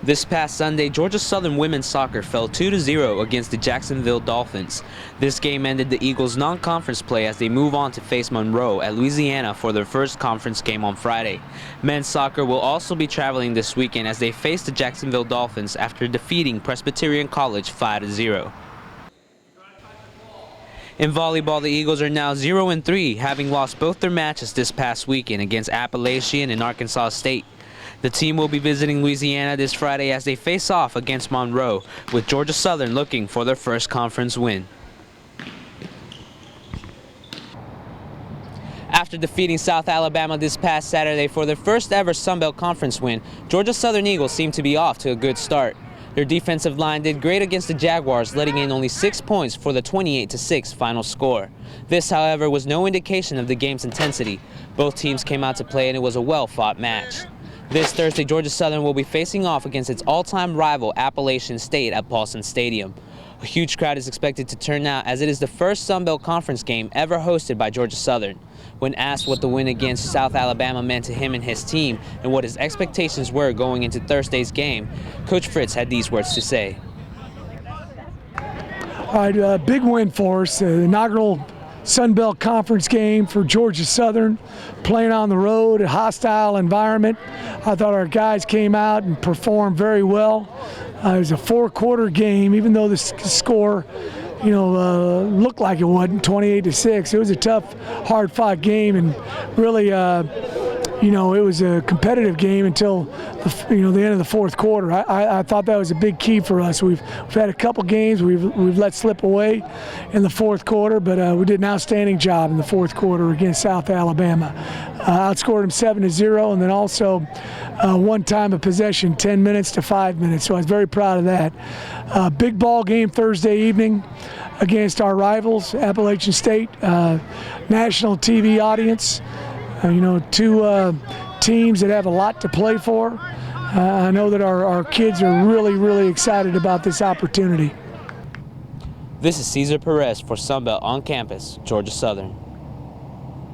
This past Sunday, Georgia Southern women's soccer fell 2-0 against the Jacksonville Dolphins. This game ended the Eagles' non-conference play as they move on to face Monroe at Louisiana for their first conference game on Friday. Men's soccer will also be traveling this weekend as they face the Jacksonville Dolphins after defeating Presbyterian College 5-0. In volleyball, the Eagles are now 0-3, having lost both their matches this past weekend against Appalachian and Arkansas State. The team will be visiting Louisiana this Friday as they face off against Monroe, with Georgia Southern looking for their first conference win. After defeating South Alabama this past Saturday for their first ever Sun Belt Conference win, Georgia Southern Eagles seem to be off to a good start. Their defensive line did great against the Jaguars, letting in only 6 points for the 28-6 final score. This, however, was no indication of the game's intensity. Both teams came out to play and it was a well-fought match. This Thursday, Georgia Southern will be facing off against its all-time rival Appalachian State at Paulson Stadium. A huge crowd is expected to turn out as it is the first Sun Belt Conference game ever hosted by Georgia Southern. When asked what the win against South Alabama meant to him and his team and what his expectations were going into Thursday's game, Coach Fritz had these words to say. All right, big win for us, inaugural Sun Belt Conference game for Georgia Southern, playing on the road, a hostile environment. I thought our guys came out and performed very well. It was a 4-quarter game, even though the score, looked like it wasn't, 28-6. It was a tough, hard-fought game, and really, it was a competitive game until the end of the 4th quarter. I thought that was a big key for us. We've had a couple games we've let slip away in the 4th quarter, but we did an outstanding job in the 4th quarter against South Alabama. Outscored them 7-0, and then also one time of possession, 10 minutes to 5 minutes. So I was very proud of that. Big ball game Thursday evening against our rivals, Appalachian State, national TV audience. Two teams that have a lot to play for. I know that our kids are really, really excited about this opportunity. This is Cesar Perez for Sun Belt on Campus, Georgia Southern.